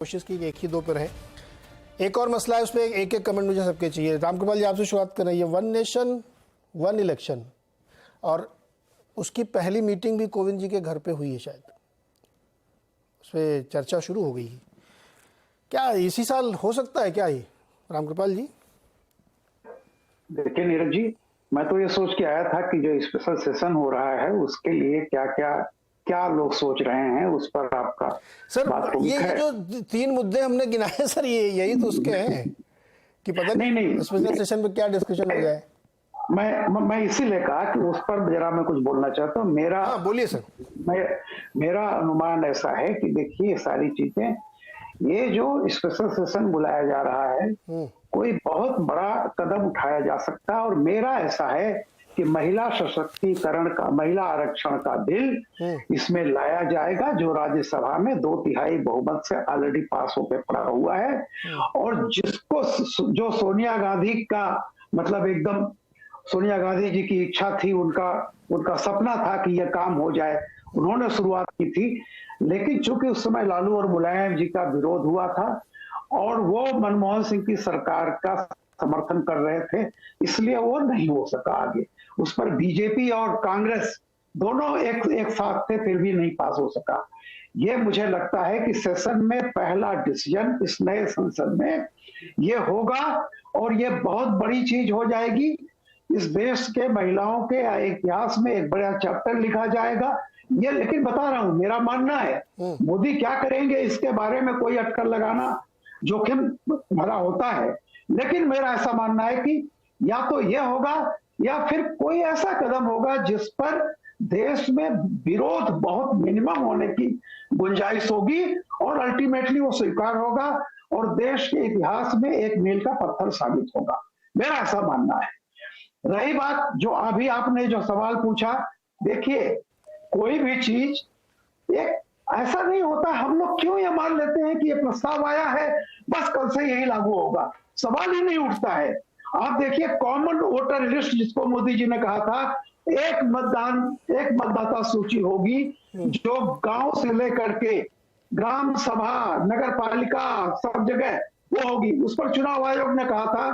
कोशिश की कि एक ही दो पर है। एक और मसला है, उसमें एक एक कमेंट मुझे सबके चाहिए। रामकृपाल जी, आपसे शुरुआत कर रही है। वन नेशन वन इलेक्शन, और उसकी पहली मीटिंग भी कोविंद जी के घर पे हुई है, शायद उस पर चर्चा शुरू हो गई है। क्या इसी साल हो सकता है क्या ये, रामकृपाल जी? देखिए नीरज जी, मैं तो ये सोच के आया था कि जो स्पेशल सेशन हो रहा है उसके लिए क्या क्या क्या लोग सोच रहे हैं, उस पर आपका सर बात को ये है। जो 3 मुद्दे हमने गिनाए सर, ये यही तो उसके हैं कि पता नहीं स्पेशल सेशन में क्या डिस्कशन हो जाए। मैं इसीलिए कहा कि उस पर जरा मैं कुछ बोलना चाहता हूँ। हाँ बोलिए सर। मेरा अनुमान ऐसा है कि देखिए सारी चीजें, ये जो स्पेशल सेशन बुलाया जा रहा है कोई बहुत बड़ा कदम उठाया जा सकता है, और मेरा ऐसा है कि महिला सशक्तिकरण का, महिला आरक्षण का बिल इसमें लाया जाएगा, जो राज्यसभा में 2/3 बहुमत से ऑलरेडी पास होकर पड़ा हुआ है। और जिसको जो सोनिया गांधी का मतलब एकदम सोनिया गांधी जी की इच्छा थी, उनका सपना था कि यह काम हो जाए, उन्होंने शुरुआत की थी। लेकिन चूंकि उस समय लालू और मुलायम जी का विरोध हुआ था और वो मनमोहन सिंह की सरकार का समर्थन कर रहे थे, इसलिए वो नहीं हो सका आगे। उस पर बीजेपी और कांग्रेस दोनों एक साथ थे, फिर भी नहीं पास हो सका। ये मुझे लगता है कि सेशन में पहला डिसीजन इस नए संसद में ये होगा, और ये बहुत बड़ी चीज हो जाएगी। इस देश के महिलाओं के इतिहास में एक बड़ा चैप्टर लिखा जाएगा। ये लेकिन बता रहा हूं, मेरा मानना है मोदी क्या करेंगे इसके बारे में कोई अटकल लगाना जोखिम भरा होता है, लेकिन मेरा ऐसा मानना है कि या तो ये होगा या फिर कोई ऐसा कदम होगा जिस पर देश में विरोध बहुत मिनिमम होने की गुंजाइश होगी और अल्टीमेटली वो स्वीकार होगा और देश के इतिहास में एक मील का पत्थर साबित होगा। मेरा ऐसा मानना है। रही बात जो अभी आपने जो सवाल पूछा, देखिए कोई भी चीज एक ऐसा नहीं होता, हम लोग क्यों ये मान लेते हैं कि ये प्रस्ताव आया है बस कल से यही लागू होगा, सवाल ही नहीं उठता है। आप देखिए कॉमन वोटर लिस्ट जिसको मोदी जी ने कहा था, एक मतदाता सूची होगी जो गांव से लेकर के ग्राम सभा, नगर पालिका, सब जगह वो होगी। उस पर चुनाव आयोग ने कहा था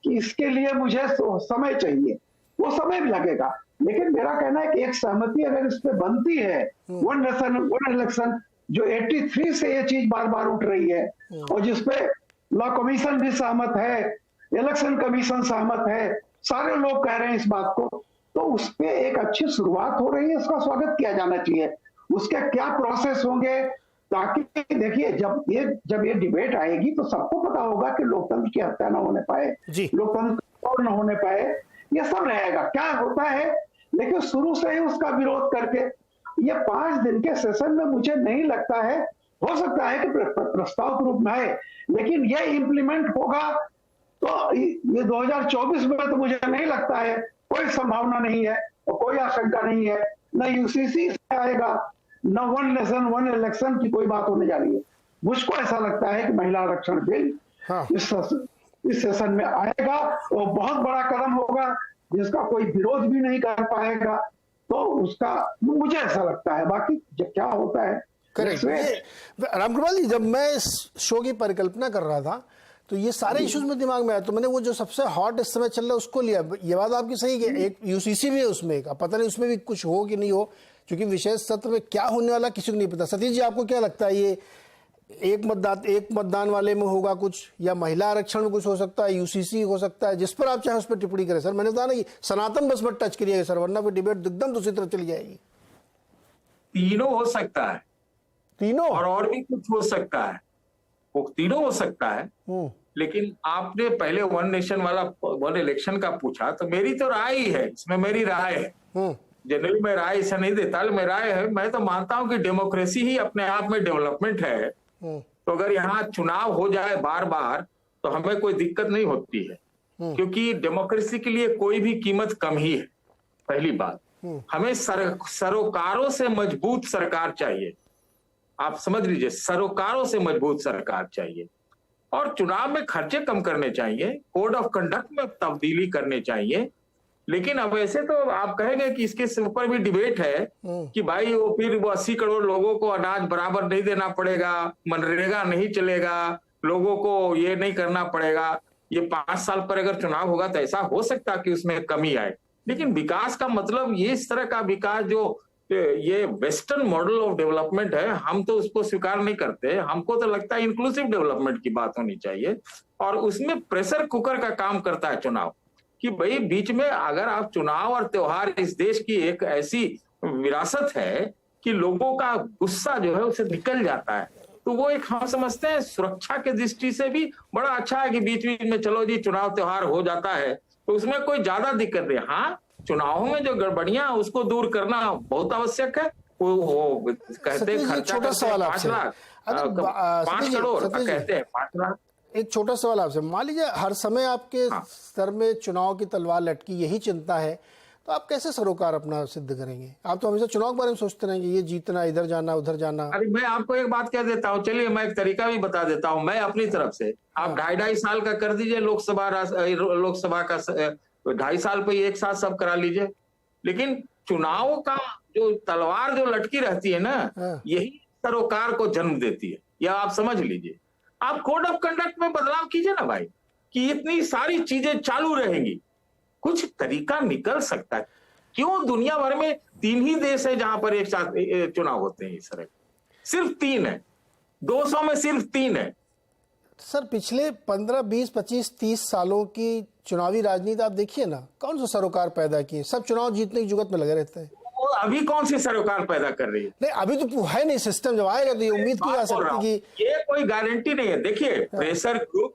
कि इसके लिए मुझे समय चाहिए, वो समय भी लगेगा, लेकिन मेरा कहना है कि एक सहमति अगर इस पे बनती है, वन नेशन वन इलेक्शन, जो 83 से ये चीज बार बार उठ रही है और जिसपे लॉ कमीशन भी सहमत है, इलेक्शन कमीशन सहमत है, सारे लोग कह रहे हैं इस बात को, तो उस पे एक अच्छी शुरुआत हो रही है, इसका स्वागत किया जाना चाहिए। उसके क्या प्रोसेस होंगे, ताकि देखिए जब ये डिबेट आएगी तो सबको पता होगा कि लोकतंत्र की हत्या न होने पाए, लोकतंत्र और न होने पाए, ये सब रहेगा। क्या होता है, लेकिन शुरू से ही उसका विरोध करके ये 5 दिन के सेशन में मुझे नहीं लगता है, हो सकता है कि प्रस्ताव के रूप में आए, लेकिन ये इंप्लीमेंट होगा तो ये 2024 में तो मुझे नहीं लगता है, कोई संभावना नहीं है और कोई आशंका नहीं है। न यूसीसी से आएगा, न वन नेशन वन इलेक्शन की कोई बात होने जा रही है। मुझको ऐसा लगता है कि महिला आरक्षण बिल इस सेशन में आएगा और बहुत बड़ा कदम होगा जिसका कोई विरोध भी नहीं कर पाएगा, तो उसका मुझे ऐसा लगता है। बाकी जब क्या होता है, रामकृपाल जी, जब मैं इस शो की परिकल्पना कर रहा था तो ये सारे इश्यूज में दिमाग में आया, तो मैंने वो जो सबसे हॉट इस समय चल रहा है उसको लिया। ये बात आपकी सही है कि एक यूसीसी भी है उसमें, अब पता नहीं उसमें भी कुछ हो कि नहीं हो, क्योंकि विशेष सत्र में क्या होने वाला किसी को नहीं पता। सतीश जी, आपको क्या लगता है, ये एक मतदान वाले में होगा कुछ, या महिला आरक्षण में कुछ हो सकता है, यूसीसी हो सकता है, जिस पर आप चाहे उस पर टिप्पणी करें। सर मैंने बताया ना, सनातन बस पर टच करिएगा सर, वरना फिर डिबेट एकदम दूसरी तरफ चली जाएगी। तीनों हो सकता है, तीनों और भी कुछ हो सकता है, वो तीनों हो सकता है। लेकिन आपने पहले वन नेशन वाला वन इलेक्शन का पूछा, तो मेरी तो राय ही है, इसमें मेरी राय है। जनरली मैं राय ऐसा नहीं देता, मैं राय है, मैं तो मानता हूं कि डेमोक्रेसी ही अपने आप में डेवलपमेंट है। तो अगर यहाँ चुनाव हो जाए बार बार तो हमें कोई दिक्कत नहीं होती है, क्योंकि डेमोक्रेसी के लिए कोई भी कीमत कम ही है। पहली बात, हमें सरोकारों से मजबूत सरकार चाहिए, आप समझ लीजिए, सरोकारों से मजबूत सरकार चाहिए, और चुनाव में खर्चे कम करने चाहिए, कोड ऑफ कंडक्ट में तब्दीली करने चाहिए, लेकिन अब ऐसे तो आप कहेंगे कि इसके ऊपर भी डिबेट है कि भाई वो फिर वो 80 करोड़ लोगों को अनाज बराबर नहीं देना पड़ेगा, मनरेगा नहीं चलेगा, लोगों को ये नहीं करना पड़ेगा। ये 5 साल पर अगर चुनाव होगा तो ऐसा हो सकता कि उसमें कमी आए। लेकिन विकास का मतलब ये इस तरह का विकास जो ये वेस्टर्न मॉडल ऑफ डेवलपमेंट है, हम तो उसको स्वीकार नहीं करते। हमको तो लगता है इंक्लूसिव डेवलपमेंट की बात होनी चाहिए, और उसमें प्रेशर कुकर का काम करता है चुनाव, कि भाई बीच में अगर आप चुनाव और त्योहार इस देश की एक ऐसी विरासत है कि लोगों का गुस्सा जो है उसे निकल जाता है, तो वो एक हम समझते हैं सुरक्षा के दृष्टि से भी बड़ा अच्छा है कि बीच बीच में चलो जी चुनाव त्योहार हो जाता है, तो उसमें कोई ज्यादा दिक्कत नहीं। हाँ, चुनावों में जो गड़बड़ियां उसको दूर करना बहुत आवश्यक है। वो कहते हैं खर्चा छोटा सवाल 5 लाख, 5 करोड़ कहते हैं 5 लाख। एक छोटा सवाल आपसे, मान लीजिए हर समय आपके सर में चुनाव की तलवार लटकी, यही चिंता है, तो आप कैसे सरोकार अपना सिद्ध करेंगे? आप तो हमेशा चुनाव के बारे में सोचते रहेंगे, ये जीतना, इधर जाना, उधर जाना। अरे मैं आपको एक बात कह देता हूँ, चलिए मैं एक तरीका भी बता देता हूँ मैं अपनी तरफ से। आप 2.5 साल का कर दीजिए लोकसभा का, 2.5 साल पे एक साथ सब करा लीजिए। लेकिन चुनाव का जो तलवार जो लटकी रहती है ना, यही सरोकार को जन्म देती है, या आप समझ लीजिए। आप कोड ऑफ कंडक्ट में बदलाव कीजिए ना भाई, कि इतनी सारी चीजें चालू रहेंगी, कुछ तरीका निकल सकता है। क्यों दुनिया भर में 3 ही देश है जहां पर एक साथ चुनाव होते हैं इस तरह, सिर्फ 3 है, 200 में सिर्फ 3 है। सर पिछले 15, 20, 25, 30 सालों की चुनावी राजनीति आप देखिए ना, कौन सा सरोकार पैदा किए? सब चुनाव जीतने की जुगत में लगे रहते हैं। वो अभी कौन सी सरोकार पैदा कर रही है? नहीं, अभी तो है नहीं सिस्टम, जब आएगा तो ये उम्मीद की जा सकती है कि ये कोई गारंटी नहीं है। देखिए प्रेशर ग्रुप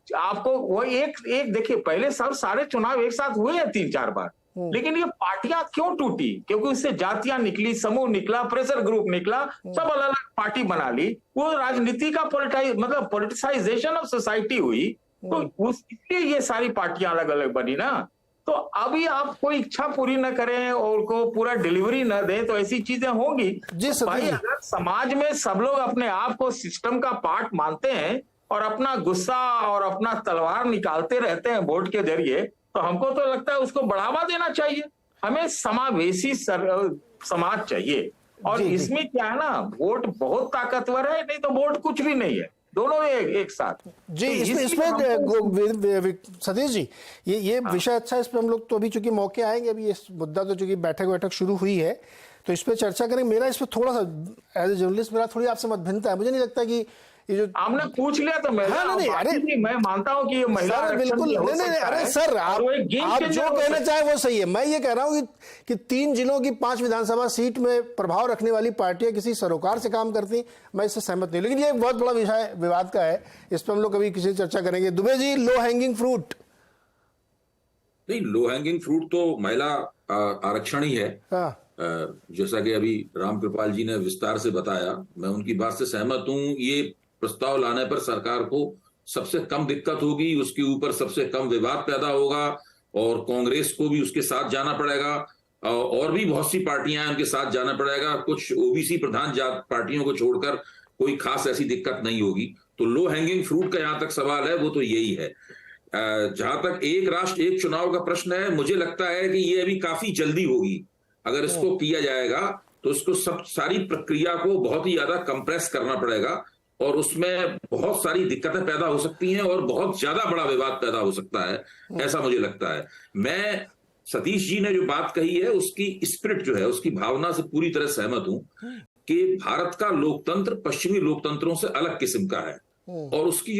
आपको वो एक देखिए, पहले सब सारे चुनाव एक साथ हुए हैं 3-4 बार, लेकिन ये पार्टियां क्यों टूटी? क्योंकि उससे जातियां निकली, समूह निकला, प्रेशर ग्रुप निकला, सब अलग अलग पार्टी बना ली। वो राजनीति का पॉलिटिसाइजेशन ऑफ सोसाइटी हुई, तो इसलिए ये सारी पार्टियां अलग अलग बनी ना। तो अभी आप कोई इच्छा पूरी न करें और को पूरा डिलीवरी न दें तो ऐसी चीजें होंगी। तो भाई अगर समाज में सब लोग अपने आप को सिस्टम का पार्ट मानते हैं और अपना गुस्सा और अपना तलवार निकालते रहते हैं वोट के जरिए, तो हमको तो लगता है उसको बढ़ावा देना चाहिए। हमें समावेशी समाज चाहिए, और इसमें क्या है ना, वोट बहुत ताकतवर है, नहीं तो वोट कुछ भी नहीं है, दोनों एक साथ जी। तो इसमें सतीश जी, ये विषय अच्छा है, इस पर हम लोग तो अभी चूंकि मौके आएंगे, अभी इस मुद्दा तो चूंकि बैठक शुरू हुई है तो इस पर चर्चा करेंगे। मेरा इस पर थोड़ा सा एज ए जर्नलिस्ट मेरा थोड़ी आपसे मतभिन्नता है। मुझे नहीं लगता कि ये जो आपने पूछ लिया तो मैं अरे मैं मानता हूं कि ये महिला बिल्कुल नहीं, अरे सर आप जो कहना चाहे वो सही है। मैं ये कह रहा हूं कि 3 जिलों की 5 विधानसभा सीट में प्रभाव रखने वाली पार्टियां किसी सरोकार से काम करती, मैं इससे सहमत नहीं। लेकिन ये एक बहुत बड़ा विषय विवाद का है, इस पर हम लोग कभी किसी चर्चा करेंगे। Dubey ji, low hanging fruit नहीं, लो हैंगिंग फ्रूट तो महिला आरक्षण ही है। जैसा कि अभी रामकृपाल जी ने विस्तार से बताया, मैं उनकी बात से सहमत हूं। ये प्रस्ताव लाने पर सरकार को सबसे कम दिक्कत होगी, उसके ऊपर सबसे कम विवाद पैदा होगा, और कांग्रेस को भी उसके साथ जाना पड़ेगा, और भी बहुत सी पार्टियां हैं उनके साथ जाना पड़ेगा। कुछ ओबीसी प्रधान पार्टियों को छोड़कर कोई खास ऐसी दिक्कत नहीं होगी। तो लो हैंगिंग फ्रूट का जहां तक सवाल है वो तो यही है। जहां तक एक राष्ट्र एक चुनाव का प्रश्न है, मुझे लगता है कि ये अभी काफी जल्दी होगी। अगर इसको किया जाएगा तो इसको सारी प्रक्रिया को बहुत ही ज्यादा कंप्रेस करना पड़ेगा, और उसमें बहुत सारी दिक्कतें पैदा हो सकती हैं और बहुत ज्यादा बड़ा विवाद पैदा हो सकता है, ऐसा मुझे लगता है। मैं सतीश जी ने जो बात कही है उसकी स्पिरिट जो है, उसकी भावना से पूरी तरह सहमत हूं कि भारत का लोकतंत्र पश्चिमी लोकतंत्रों से अलग किस्म का है, और उसकी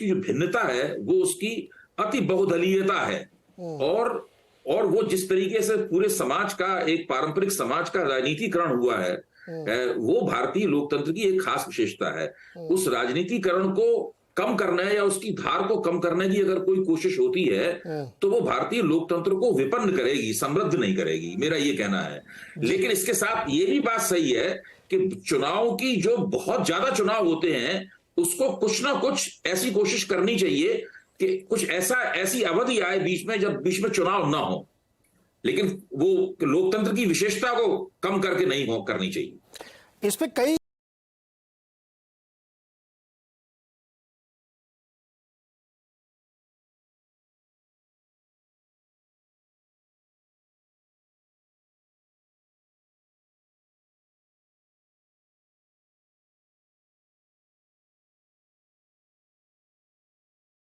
जो भिन्नता है वो उसकी अति बहुदलीयता है, और वो जिस तरीके से पूरे समाज का, एक पारंपरिक समाज का राजनीतिकरण हुआ है, वो भारतीय लोकतंत्र की एक खास विशेषता है। उस राजनीतिकरण को कम करने या उसकी धार को कम करने की अगर कोई कोशिश होती है तो वो भारतीय लोकतंत्र को विपन्न करेगी, समृद्ध नहीं करेगी, मेरा ये कहना है। लेकिन इसके साथ ये भी बात सही है कि चुनाव की जो बहुत ज्यादा चुनाव होते हैं उसको कुछ ना कुछ ऐसी कोशिश करनी चाहिए कि कुछ ऐसी अवधि आए बीच में चुनाव ना हो, लेकिन वो लोकतंत्र की विशेषता को कम करके नहीं करनी चाहिए। इस पे कई